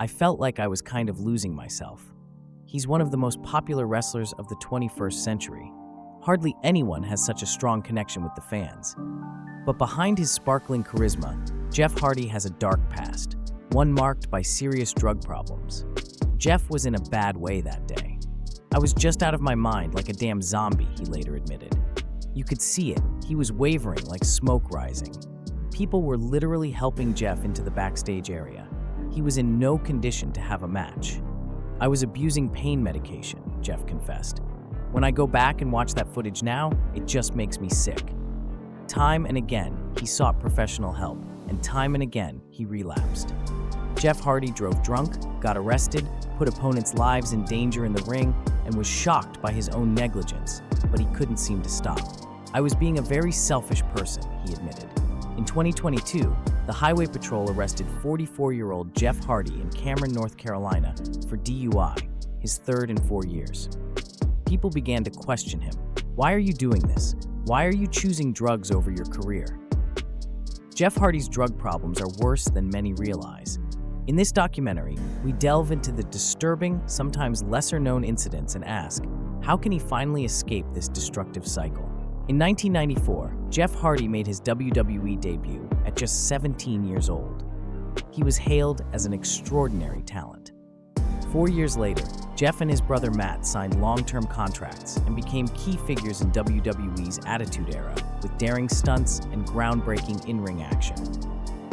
I felt like I was kind of losing myself. He's one of the most popular wrestlers of the 21st century. Hardly anyone has such a strong connection with the fans. But behind his sparkling charisma, Jeff Hardy has a dark past, one marked by serious drug problems. Jeff was in a bad way that day. "I was just out of my mind like a damn zombie," he later admitted. You could see it. He was wavering like smoke rising. People were literally helping Jeff into the backstage area. He was in no condition to have a match. "I was abusing pain medication," Jeff confessed. "When I go back and watch that footage now, it just makes me sick." Time and again, he sought professional help, and time and again, he relapsed. Jeff Hardy drove drunk, got arrested, put opponents' lives in danger in the ring, and was shocked by his own negligence, but he couldn't seem to stop. "I was being a very selfish person," he admitted. In 2022, the Highway Patrol arrested 44-year-old Jeff Hardy in Cameron, North Carolina for DUI, his third in 4 years. People began to question him. "Why are you doing this? Why are you choosing drugs over your career?" Jeff Hardy's drug problems are worse than many realize. In this documentary, we delve into the disturbing, sometimes lesser-known incidents and ask, how can he finally escape this destructive cycle? In 1994, Jeff Hardy made his WWE debut at just 17 years old. He was hailed as an extraordinary talent. 4 years later, Jeff and his brother Matt signed long-term contracts and became key figures in WWE's Attitude Era with daring stunts and groundbreaking in-ring action.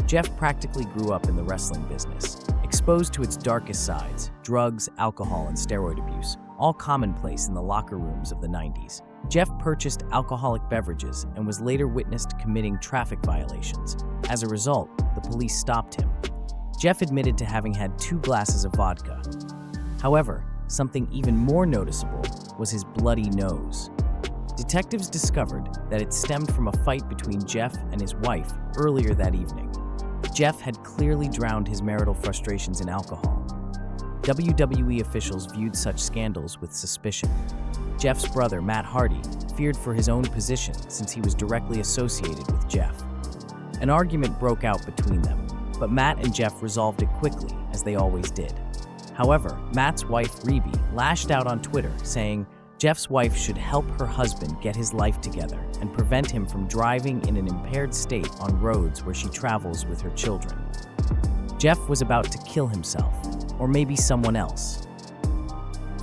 Jeff practically grew up in the wrestling business, exposed to its darkest sides, drugs, alcohol, and steroid abuse, all commonplace in the locker rooms of the 90s. Jeff purchased alcoholic beverages and was later witnessed committing traffic violations. As a result, the police stopped him. Jeff admitted to having had 2 glasses of vodka. However, something even more noticeable was his bloody nose. Detectives discovered that it stemmed from a fight between Jeff and his wife earlier that evening. Jeff had clearly drowned his marital frustrations in alcohol. WWE officials viewed such scandals with suspicion. Jeff's brother, Matt Hardy, feared for his own position since he was directly associated with Jeff. An argument broke out between them, but Matt and Jeff resolved it quickly, as they always did. However, Matt's wife, Rebe, lashed out on Twitter, saying Jeff's wife should help her husband get his life together and prevent him from driving in an impaired state on roads where she travels with her children. Jeff was about to kill himself, or maybe someone else.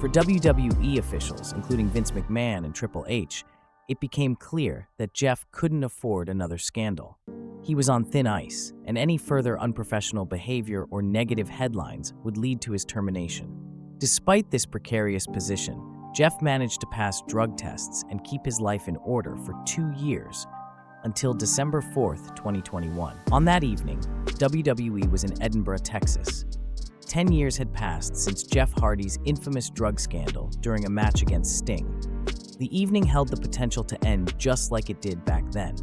For WWE officials, including Vince McMahon and Triple H, it became clear that Jeff couldn't afford another scandal. He was on thin ice, and any further unprofessional behavior or negative headlines would lead to his termination. Despite this precarious position, Jeff managed to pass drug tests and keep his life in order for 2 years, until December 4th, 2021. On that evening, WWE was in Edinburgh, Texas. 10 years had passed since Jeff Hardy's infamous drug scandal during a match against Sting. The evening held the potential to end just like it did back then.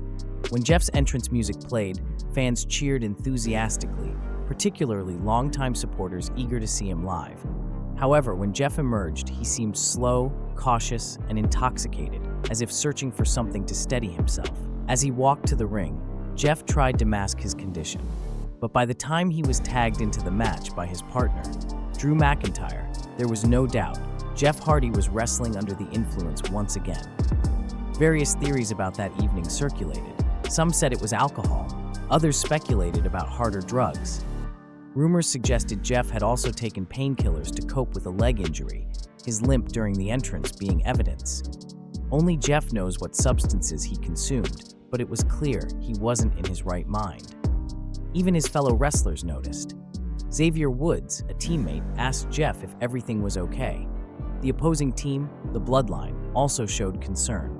When Jeff's entrance music played, fans cheered enthusiastically, particularly longtime supporters eager to see him live. However, when Jeff emerged, he seemed slow, cautious, and intoxicated, as if searching for something to steady himself. As he walked to the ring, Jeff tried to mask his condition. But by the time he was tagged into the match by his partner, Drew McIntyre, there was no doubt Jeff Hardy was wrestling under the influence once again. Various theories about that evening circulated. Some said it was alcohol, others speculated about harder drugs. Rumors suggested Jeff had also taken painkillers to cope with a leg injury, his limp during the entrance being evidence. Only Jeff knows what substances he consumed, but it was clear he wasn't in his right mind. Even his fellow wrestlers noticed. Xavier Woods, a teammate, asked Jeff if everything was okay. The opposing team, the Bloodline, also showed concern.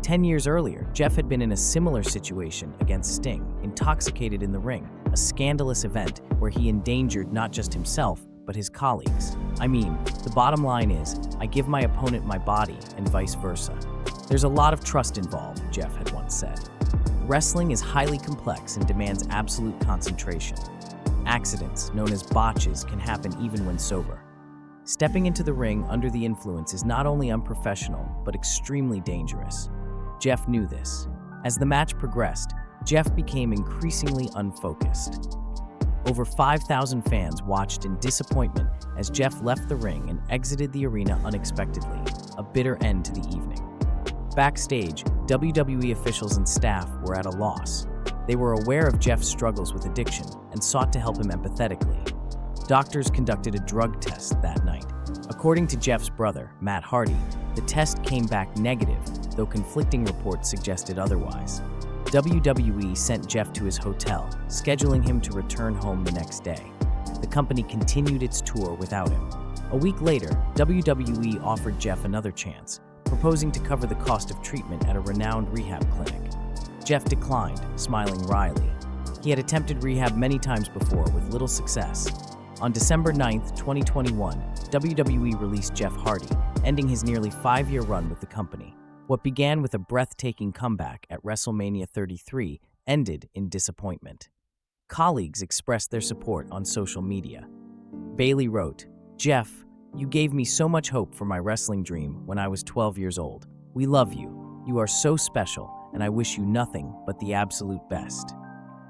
10 years earlier, Jeff had been in a similar situation against Sting, intoxicated in the ring, a scandalous event where he endangered not just himself, but his colleagues. I mean, the bottom line is, I give my opponent my body, and vice versa. There's a lot of trust involved, Jeff had once said. Wrestling is highly complex and demands absolute concentration. Accidents, known as botches, can happen even when sober. Stepping into the ring under the influence is not only unprofessional, but extremely dangerous. Jeff knew this. As the match progressed, Jeff became increasingly unfocused. Over 5,000 fans watched in disappointment as Jeff left the ring and exited the arena unexpectedly, a bitter end to the evening. Backstage, WWE officials and staff were at a loss. They were aware of Jeff's struggles with addiction and sought to help him empathetically. Doctors conducted a drug test that night. According to Jeff's brother, Matt Hardy, the test came back negative, though conflicting reports suggested otherwise. WWE sent Jeff to his hotel, scheduling him to return home the next day. The company continued its tour without him. A week later, WWE offered Jeff another chance, proposing to cover the cost of treatment at a renowned rehab clinic. Jeff declined, smiling wryly. He had attempted rehab many times before with little success. On December 9, 2021, WWE released Jeff Hardy, ending his nearly 5-year run with the company. What began with a breathtaking comeback at WrestleMania 33 ended in disappointment. Colleagues expressed their support on social media. Bailey wrote, "Jeff, you gave me so much hope for my wrestling dream when I was 12 years old. We love you. You are so special, and I wish you nothing but the absolute best."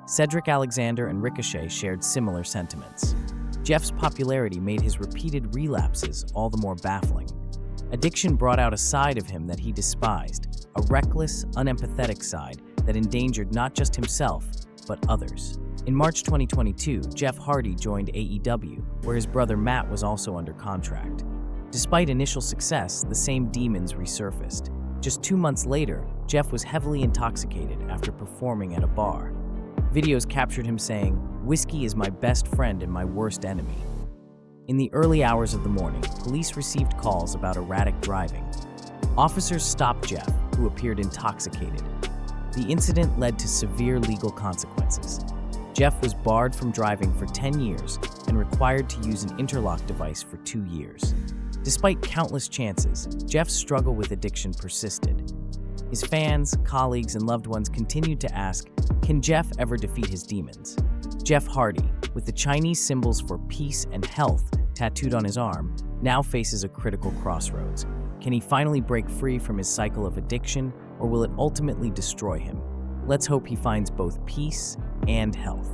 Cedric Alexander and Ricochet shared similar sentiments. Jeff's popularity made his repeated relapses all the more baffling. Addiction brought out a side of him that he despised, a reckless, unempathetic side that endangered not just himself, but others. In March 2022, Jeff Hardy joined AEW, where his brother Matt was also under contract. Despite initial success, the same demons resurfaced. Just 2 months later, Jeff was heavily intoxicated after performing at a bar. Videos captured him saying, "Whiskey is my best friend and my worst enemy." In the early hours of the morning, police received calls about erratic driving. Officers stopped Jeff, who appeared intoxicated. The incident led to severe legal consequences. Jeff was barred from driving for 10 years and required to use an interlock device for 2 years. Despite countless chances, Jeff's struggle with addiction persisted. His fans, colleagues, and loved ones continued to ask, can Jeff ever defeat his demons? Jeff Hardy, with the Chinese symbols for peace and health tattooed on his arm, now faces a critical crossroads. Can he finally break free from his cycle of addiction, or will it ultimately destroy him? Let's hope he finds both peace and health.